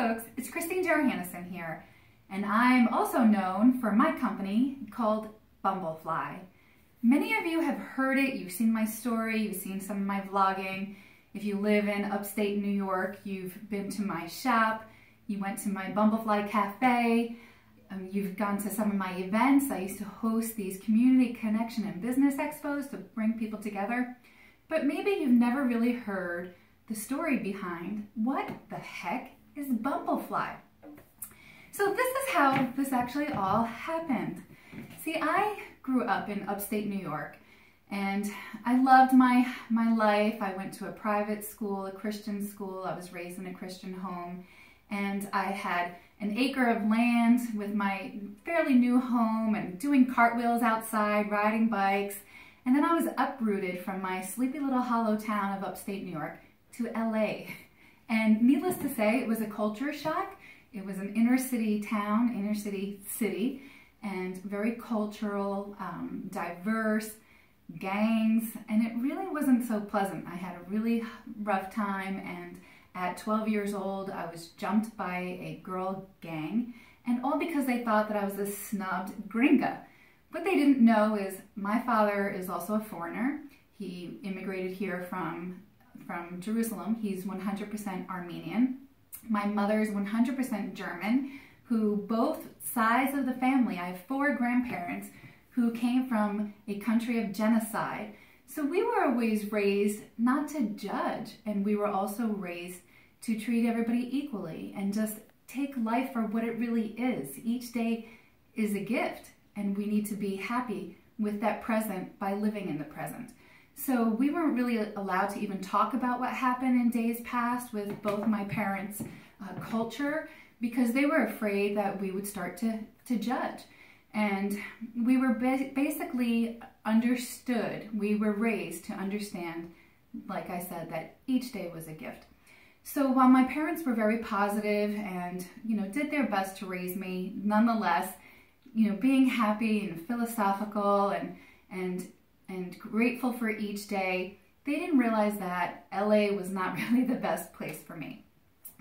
folks, it's Christine DerOhannesian here, and I'm also known for my company called Bumble-Fly. Many of you have heard it, you've seen my story, you've seen some of my vlogging. If you live in upstate New York, you've been to my shop, you went to my Bumble-Fly cafe, you've gone to some of my events. I used to host these community connection and business expos to bring people together. But maybe you've never really heard the story behind what the heck is Bumble-Fly. So this is how this actually all happened. See, I grew up in upstate New York and I loved my life. I went to a private school, a Christian school. I was raised in a Christian home, and I had an acre of land with my fairly new home and doing cartwheels outside, riding bikes. And then I was uprooted from my sleepy little hollow town of upstate New York to LA. And needless to say, it was a culture shock. It was an inner city town, inner city city, and very cultural, diverse, gangs, and it really wasn't so pleasant. I had a really rough time, and at 12 years old, I was jumped by a girl gang, and all because they thought that I was a snubbed gringa. What they didn't know is my father is also a foreigner. He immigrated here from Jerusalem. He's 100% Armenian. My mother is 100% German, who both sides of the family, I have 4 grandparents who came from a country of genocide. So we were always raised not to judge, and we were also raised to treat everybody equally and just take life for what it really is. Each day is a gift, and we need to be happy with that present by living in the present. So we weren't really allowed to even talk about what happened in days past with both my parents' culture, because they were afraid that we would start to judge. And we were basically understood, we were raised to understand, like I said, that each day was a gift. So while my parents were very positive and, did their best to raise me, nonetheless, being happy and philosophical and grateful for each day, they didn't realize that LA was not really the best place for me.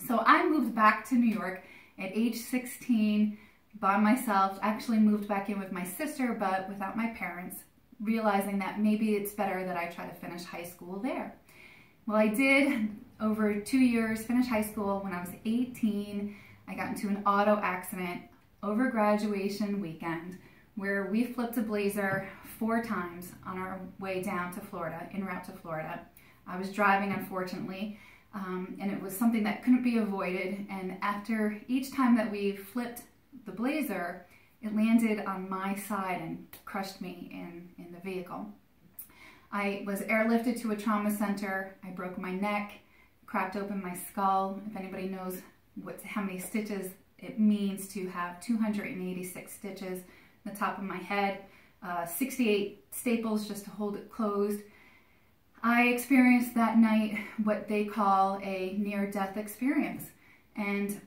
So I moved back to New York at age 16 by myself, actually moved back in with my sister, but without my parents, realizing that maybe it's better that I try to finish high school there. Well, I did over 2 years finish high school. When I was 18, I got into an auto accident over graduation weekend where we flipped a Blazer 4 times on our way down to Florida, en route to Florida. I was driving, unfortunately, and it was something that couldn't be avoided. And after each time that we flipped the Blazer, it landed on my side and crushed me in the vehicle. I was airlifted to a trauma center. I broke my neck, cracked open my skull. If anybody knows how many stitches it means to have 286 stitches in the top of my head, 68 staples just to hold it closed. I experienced that night what they call a near-death experience. And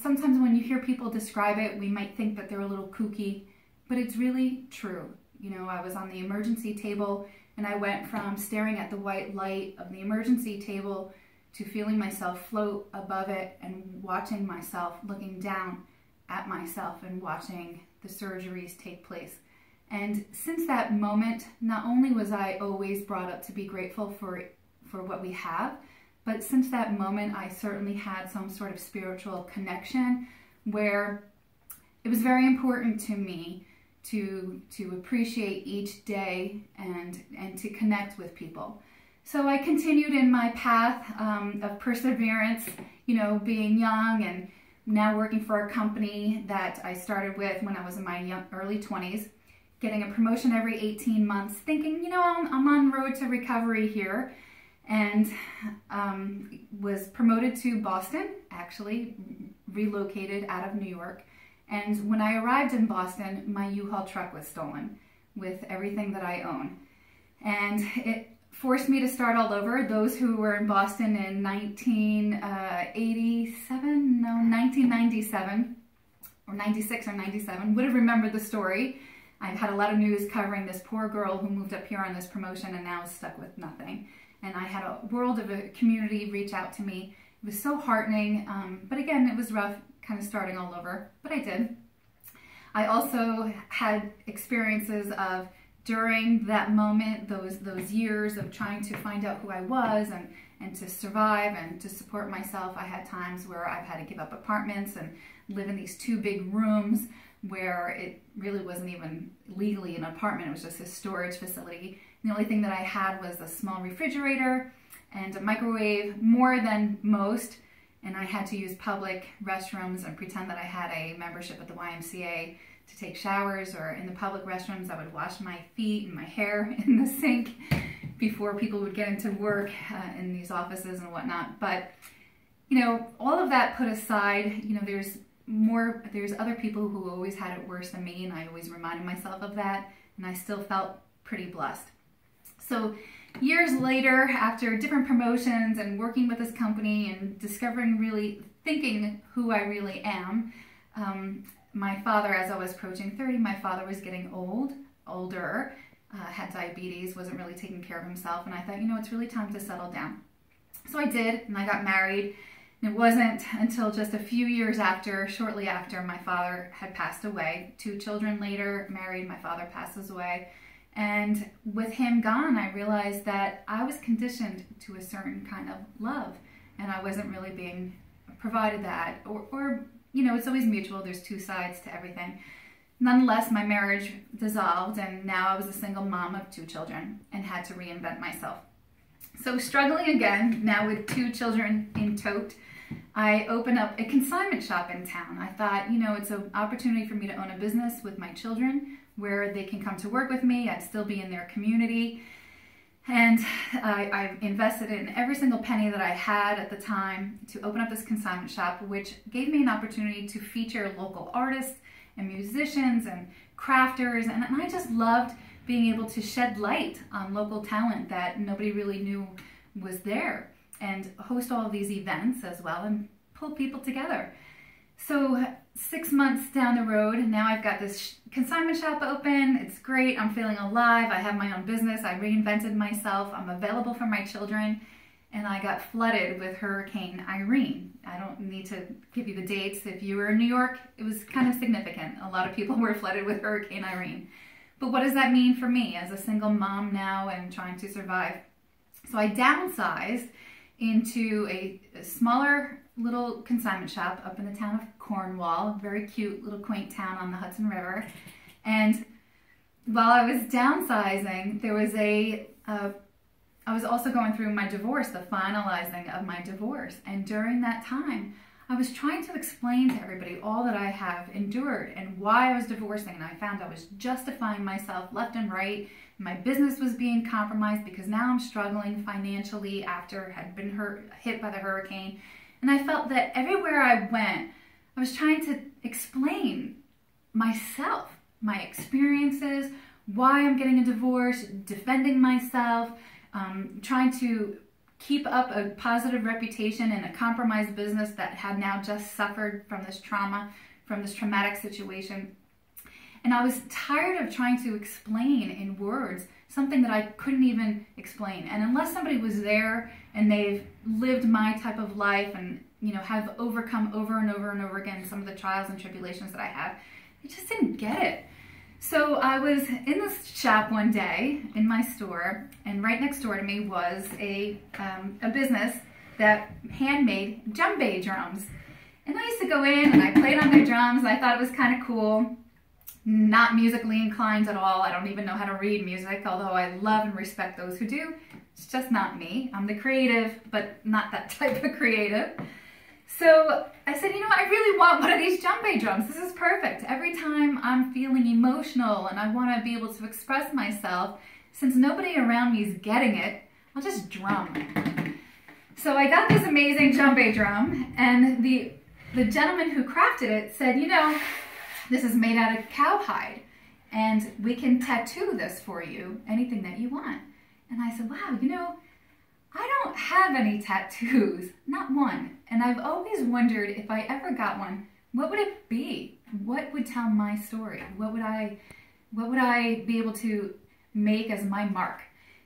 sometimes when you hear people describe it, we might think that they're a little kooky, but it's really true. I was on the emergency table, and I went from staring at the white light of the emergency table to feeling myself float above it and watching myself, looking down at myself and watching the surgeries take place. And since that moment, not only was I always brought up to be grateful for what we have, but since that moment, I certainly had some sort of spiritual connection where it was very important to me to appreciate each day and to connect with people. So I continued in my path of perseverance, being young and now working for a company that I started with when I was in my early 20s, getting a promotion every 18 months, thinking, I'm on road to recovery here. And was promoted to Boston, actually relocated out of New York. And when I arrived in Boston, my U-Haul truck was stolen with everything that I own. And it forced me to start all over. Those who were in Boston in 1997, or 96 or 97, would have remembered the story. I've had a lot of news covering this poor girl who moved up here on this promotion and now is stuck with nothing. And I had a world of a community reach out to me It was so heartening, but again, it was rough, kind of starting all over, but I did. I also had experiences of, during that moment, those years of trying to find out who I was and to survive and to support myself, I had times where I've had to give up apartments and live in these 2 big rooms where it really wasn't even legally an apartment. It was just a storage facility. And the only thing that I had was a small refrigerator and a microwave, more than most, and I had to use public restrooms and pretend that I had a membership at the YMCA to take showers, or in the public restrooms I would wash my feet and my hair in the sink before people would get into work in these offices and whatnot. But you know, all of that put aside, you know, there's other people who always had it worse than me, and I always reminded myself of that, and I still felt pretty blessed. So years later, after different promotions and working with this company and discovering, really thinking who I really am, my father, as I was approaching 30, my father was getting older, had diabetes, wasn't really taking care of himself, and I thought, you know, it's really time to settle down. So I did, and I got married. And it wasn't until just a few years after, shortly after, my father had passed away. 2 children later, married, my father passes away. And with him gone, I realized that I was conditioned to a certain kind of love, and I wasn't really being provided that, or you know, it's always mutual. There's 2 sides to everything. Nonetheless, my marriage dissolved, and now I was a single mom of 2 children and had to reinvent myself. So struggling again, now with 2 children in tote, I opened up a consignment shop in town. I thought, you know, it's an opportunity for me to own a business with my children where they can come to work with me. I'd still be in their community. And I invested in every single penny that I had at the time to open up this consignment shop, which gave me an opportunity to feature local artists and musicians and crafters. And I just loved being able to shed light on local talent that nobody really knew was there, and host all of these events as well and pull people together. So 6 months down the road, now I've got this consignment shop open. It's great. I'm feeling alive. I have my own business. I reinvented myself. I'm available for my children. And I got flooded with Hurricane Irene. I don't need to give you the dates. If you were in New York, it was kind of significant. A lot of people were flooded with Hurricane Irene. But what does that mean for me as a single mom now and trying to survive? So I downsized into a smaller little consignment shop up in the town of Cornwall, very cute little quaint town on the Hudson River. And while I was downsizing, there was I was also going through my divorce, the finalizing of my divorce. And during that time, I was trying to explain to everybody all that I have endured and why I was divorcing. And I found I was justifying myself left and right. My business was being compromised because now I'm struggling financially after I had been hit by the hurricane. And I felt that everywhere I went, I was trying to explain myself, my experiences, why I'm getting a divorce, defending myself, trying to keep up a positive reputation in a compromised business that had now just suffered from this trauma, from this traumatic situation. And I was tired of trying to explain in words something that I couldn't even explain. And unless somebody was there and they've lived my type of life and, you know, have overcome over and over and over again some of the trials and tribulations that I have, they just didn't get it. So I was in this shop one day in my store, and right next door to me was a business that handmade djembe drums. And I used to go in and I played on their drums. I thought it was kind of cool. Not musically inclined at all. I don't even know how to read music, although I love and respect those who do. It's just not me. I'm the creative, but not that type of creative. So I said, you know what, I really want one of these djembe drums. This is perfect. Every time I'm feeling emotional and I want to be able to express myself, since nobody around me is getting it, I'll just drum. So I got this amazing djembe drum, and the gentleman who crafted it said, you know, this is made out of cowhide, and we can tattoo this for you, anything that you want. And I said, wow, you know, I don't have any tattoos, not one. And I've always wondered if I ever got one, what would it be? What would tell my story? What would I be able to make as my mark?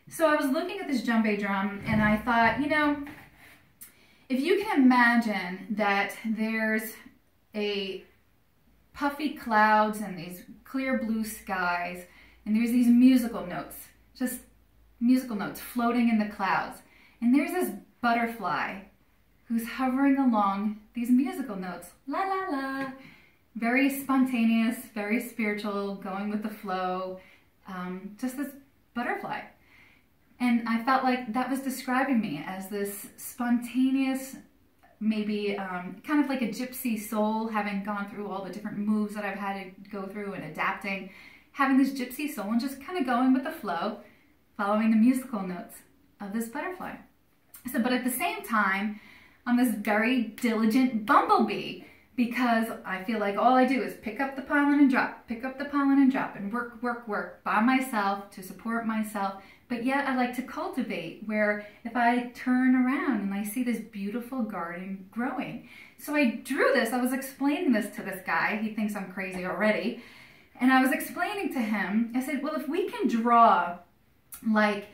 So I was looking at this djembe drum and I thought, you know, If you can imagine that there's a puffy clouds and these clear blue skies, and there's these musical notes, just musical notes floating in the clouds. And there's this butterfly who's hovering along these musical notes, la la la, very spontaneous, very spiritual, going with the flow, just this butterfly. And I felt like that was describing me as this spontaneous, maybe kind of like a gypsy soul, having gone through all the different moves that I've had to go through and adapting, having this gypsy soul and just kind of going with the flow, following the musical notes of this butterfly. So, but at the same time, I'm this very diligent bumblebee, because I feel like all I do is pick up the pollen and drop, pick up the pollen and drop, and work, work, work by myself to support myself. But yet I like to cultivate, where if I turn around and I see this beautiful garden growing. So I drew this, I was explaining this to this guy, he thinks I'm crazy already. And I was explaining to him, I said, well, if we can draw like,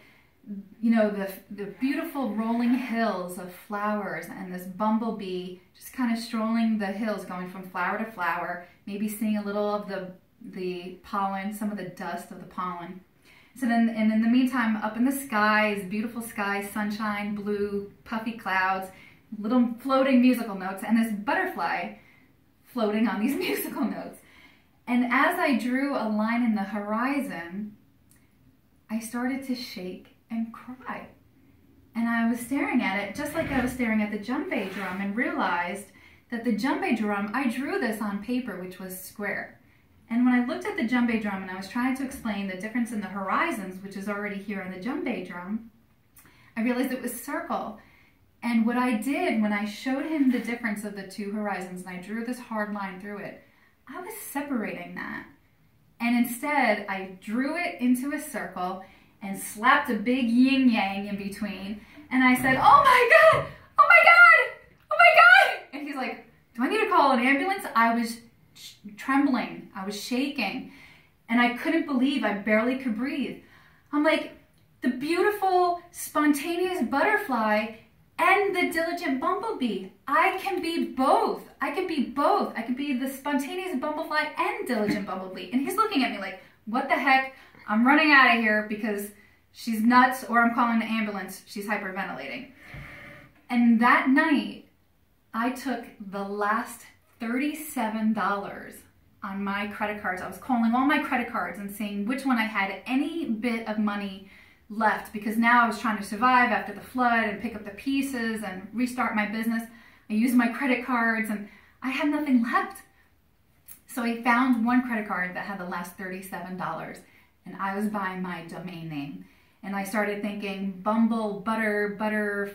you know, the beautiful rolling hills of flowers and this bumblebee just kind of strolling the hills, going from flower to flower, maybe seeing a little of the pollen, some of the dust of the pollen. So then, and in the meantime, up in the skies, beautiful skies, sunshine, blue, puffy clouds, little floating musical notes, and this butterfly floating on these musical notes. And as I drew a line in the horizon, I started to shake and cry. And I was staring at it just like I was staring at the djembe drum, and realized that the djembe drum, I drew this on paper, which was square. And when I looked at the djembe drum and I was trying to explain the difference in the horizons, which is already here on the djembe drum, I realized it was circle. And what I did when I showed him the difference of the two horizons and I drew this hard line through it, I was separating that. And instead, I drew it into a circle and slapped a big yin-yang in between. And I said, oh my God, oh my God, oh my God. And he's like, do I need to call an ambulance? I was trembling, I was shaking, and I couldn't believe, I barely could breathe. I'm like, the beautiful, spontaneous butterfly and the diligent bumblebee. I can be both. I can be both. I can be the spontaneous bumblefly and diligent bumblebee. And he's looking at me like, what the heck? I'm running out of here because she's nuts, or I'm calling the ambulance. She's hyperventilating. And that night, I took the last $37 on my credit cards. I was calling all my credit cards and seeing which one I had any bit of money left, because now I was trying to survive after the flood and pick up the pieces and restart my business. I used my credit cards and I had nothing left. So I found one credit card that had the last $37, and I was buying my domain name. And I started thinking Bumble, butter,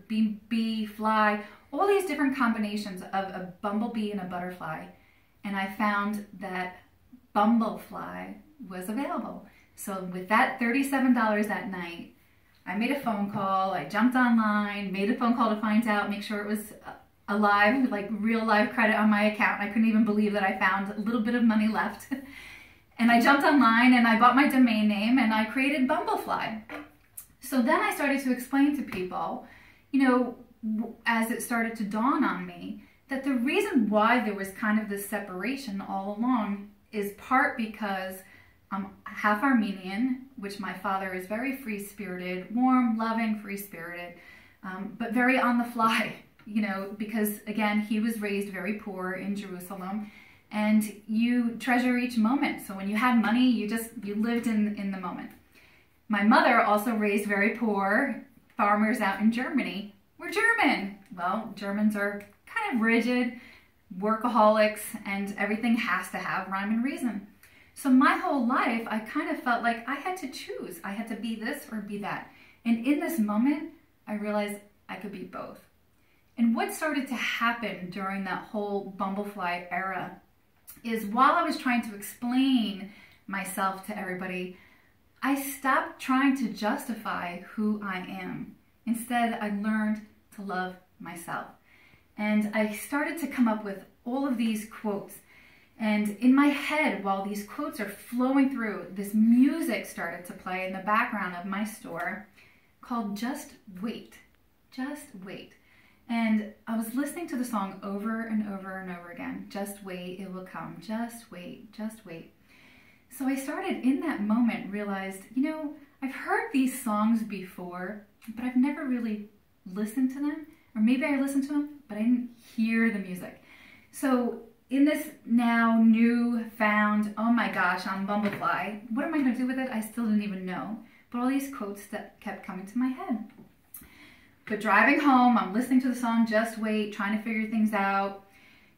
bee, fly, all these different combinations of a bumblebee and a butterfly. And I found that Bumble-Fly was available. So with that $37 that night, I made a phone call, I jumped online, made a phone call to find out, make sure it was alive, like real live credit on my account. I couldn't even believe that I found a little bit of money left. And I jumped online and I bought my domain name and I created Bumble-Fly. So then I started to explain to people, you know, as it started to dawn on me, that the reason why there was kind of this separation all along is part because I'm half Armenian, which my father is very free-spirited, warm, loving, free-spirited, but very on the fly, you know, because again, he was raised very poor in Jerusalem, and you treasure each moment. So when you had money, you lived in the moment. My mother, also raised very poor, farmers out in Germany. We're German. Well, Germans are kind of rigid, workaholics, and everything has to have rhyme and reason. So my whole life, I kind of felt like I had to choose. I had to be this or be that. And in this moment, I realized I could be both. And what started to happen during that whole Bumble-Fly era is, while I was trying to explain myself to everybody, I stopped trying to justify who I am. Instead, I learned to love myself. And I started to come up with all of these quotes. And in my head, while these quotes are flowing through, this music started to play in the background of my store called Just Wait. Just Wait. And I was listening to the song over and over and over again. Just wait, it will come. Just wait, just wait. So I started in that moment, realized, I've heard these songs before, but I've never really listened to them. Or maybe I listened to them, but I didn't hear the music. So in this now newfound, oh my gosh, on Bumble-Fly, what am I going to do with it? I still didn't even know. But all these quotes that kept coming to my head. But driving home, I'm listening to the song Just Wait, trying to figure things out.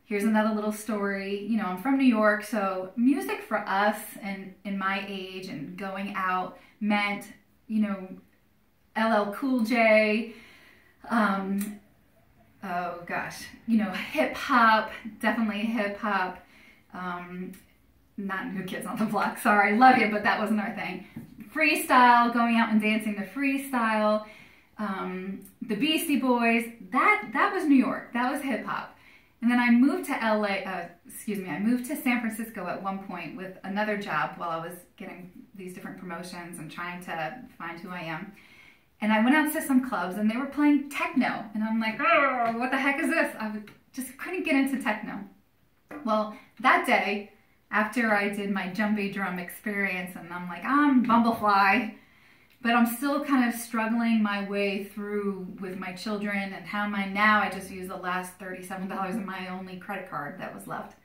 Here's another little story. I'm from New York, so music for us and in my age and going out meant, LL Cool J, oh gosh, hip hop, definitely hip hop. Not New Kids on the Block, sorry, love you, but that wasn't our thing. Freestyle, going out and dancing to freestyle. The Beastie Boys, that was New York, that was hip hop. And then I moved to I moved to San Francisco at one point with another job while I was getting these different promotions and trying to find who I am. And I went out to some clubs and they were playing techno. And I'm like, oh, what the heck is this? Just couldn't get into techno. Well, that day, after I did my jumpy drum experience, and I'm like, I'm Bumble-Fly, but I'm still kind of struggling my way through with my children, and how am I now? I just used the last $37 of my only credit card that was left.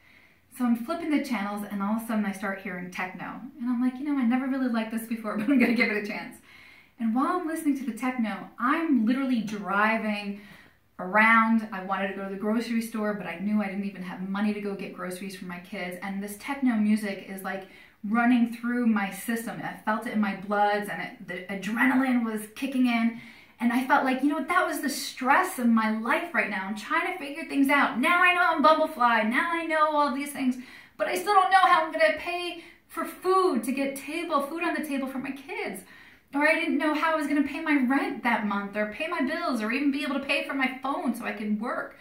So I'm flipping the channels, and all of a sudden I start hearing techno. And I'm like, I never really liked this before, but I'm gonna give it a chance. And while I'm listening to the techno, I'm literally driving around. I wanted to go to the grocery store, but I knew I didn't even have money to go get groceries for my kids. And this techno music is like running through my system. I felt it in my bloods, and the adrenaline was kicking in. And I felt like, that was the stress of my life right now. I'm trying to figure things out. Now I know I'm Bumble-Fly. Now I know all these things, but I still don't know how I'm gonna pay for food, to get food on the table for my kids. Or I didn't know how I was gonna pay my rent that month, or pay my bills, or even be able to pay for my phone so I could work.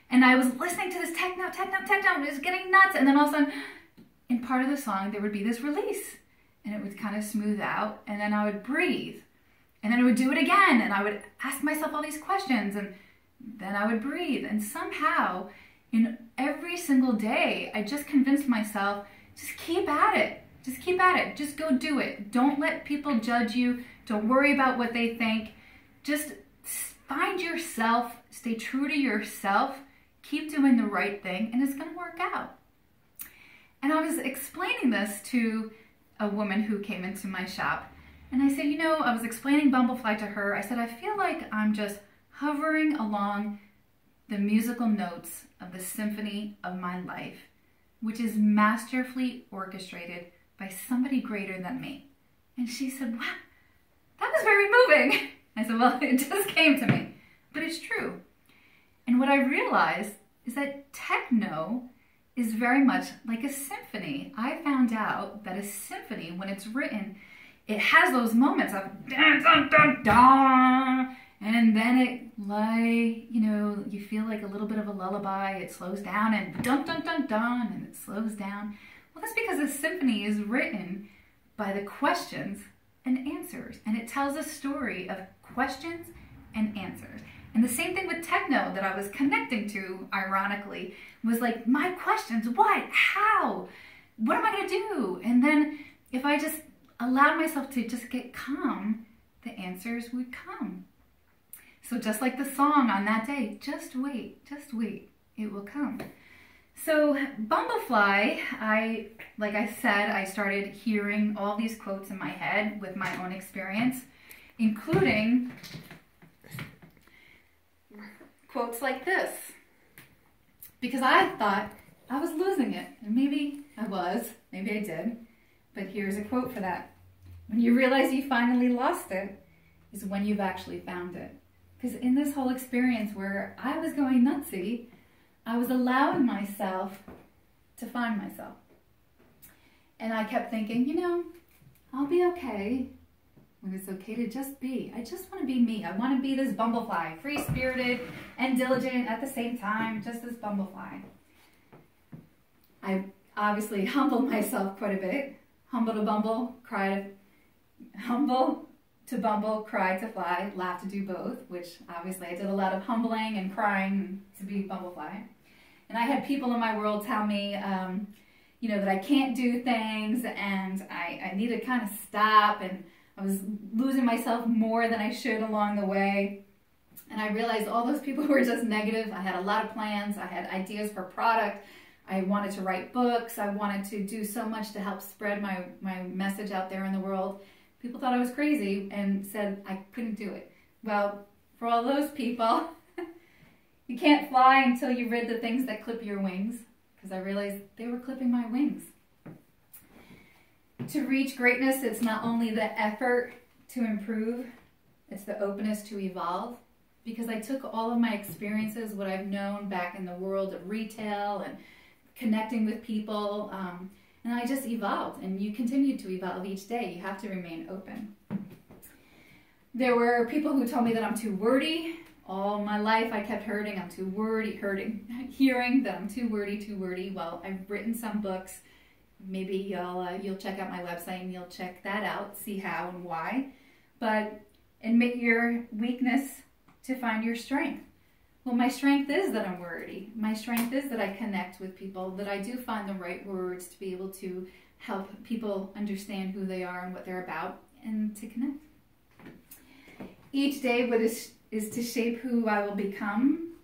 And I was listening to this techno, and it was getting nuts. And then all of a sudden, in part of the song, there would be this release, and it would kind of smooth out, and then I would breathe, and then I would do it again, and I would ask myself all these questions, and then I would breathe. And somehow, in every single day, I just convinced myself, just keep at it. Just keep at it. Just go do it. Don't let people judge you. Don't worry about what they think. Just find yourself, stay true to yourself, keep doing the right thing, and it's going to work out. And I was explaining this to a woman who came into my shop, and I said, I was explaining Bumble-Fly to her. I said, I feel like I'm just hovering along the musical notes of the symphony of my life, which is masterfully orchestrated by somebody greater than me. And she said, wow, that was very moving. I said, well, it just came to me, but it's true. And what I realized is that techno is very much like a symphony. I found out that a symphony, when it's written, it has those moments of dun, dun, dun, dun, and then it you feel like a little bit of a lullaby. It slows down, and dun, dun, dun, dun, and it slows down. Well, that's because a symphony is written by the questions and answers, and it tells a story of questions and answers. And the same thing with techno that I was connecting to, ironically, was like, my questions, what, how, what am I gonna do? And then if I just allowed myself to just get calm, the answers would come. So just like the song on that day, just wait, it will come. So Bumble-Fly, like I said, I started hearing all these quotes in my head with my own experience, including quotes like this, because I thought I was losing it, and maybe I was, maybe I did, but here's a quote for that. When you realize you finally lost it is when you've actually found it. Because in this whole experience where I was going nutsy, I was allowing myself to find myself. And I kept thinking, I'll be okay when it's okay to just be. I just want to be me. I want to be this Bumble-Fly, free-spirited and diligent at the same time, just this Bumble-Fly. I obviously humbled myself quite a bit. Humble to bumble, cry to humble, to bumble, cry to fly, laugh to do both, which obviously I did a lot of humbling and crying to be Bumble-Fly. And I had people in my world tell me, that I can't do things and I need to kind of stop, and I was losing myself more than I should along the way. And I realized all those people were just negative. I had a lot of plans. I had ideas for product. I wanted to write books. I wanted to do so much to help spread my message out there in the world. People thought I was crazy and said I couldn't do it. Well, for all those people, you can't fly until you rid the things that clip your wings, because I realized they were clipping my wings. To reach greatness, it's not only the effort to improve, it's the openness to evolve. Because I took all of my experiences, what I've known back in the world of retail and connecting with people, and I just evolved, and you continue to evolve each day. You have to remain open. There were people who told me that I'm too wordy. All my life I kept hearing I'm too wordy, hearing that I'm too wordy. Well, I've written some books. Maybe you'll check out my website and you'll check that out, see how and why. But admit your weakness to find your strength. Well, my strength is that I'm wordy. My strength is that I connect with people, that I do find the right words to be able to help people understand who they are and what they're about, and to connect. Each day is to shape who I will become,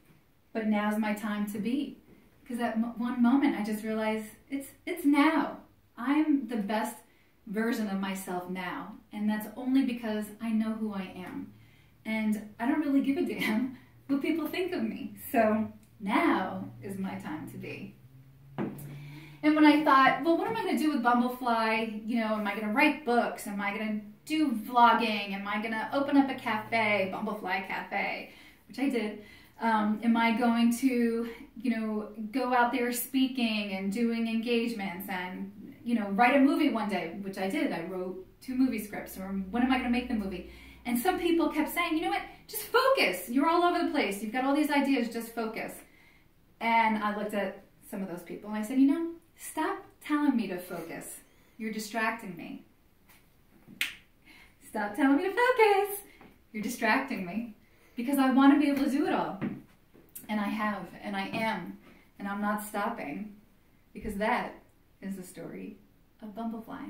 but now's my time to be. Because at one moment I just realized it's now. I'm the best version of myself now, and that's only because I know who I am. And I don't really give a damn what people think of me. So now is my time to be. And when I thought, well, what am I going to do with Bumble-Fly? Am I going to write books? Am I going to do vlogging? Am I going to open up a cafe, Bumble-Fly Cafe, which I did? Am I going to, go out there speaking and doing engagements and, write a movie one day, which I did. I wrote 2 movie scripts. Or when am I going to make the movie? And some people kept saying, you know what, just focus. You're all over the place. You've got all these ideas, just focus. And I looked at some of those people and I said, stop telling me to focus. You're distracting me. Stop telling me to focus. You're distracting me. Because I want to be able to do it all. And I have, and I am, and I'm not stopping. Because that is the story of Bumble-Fly.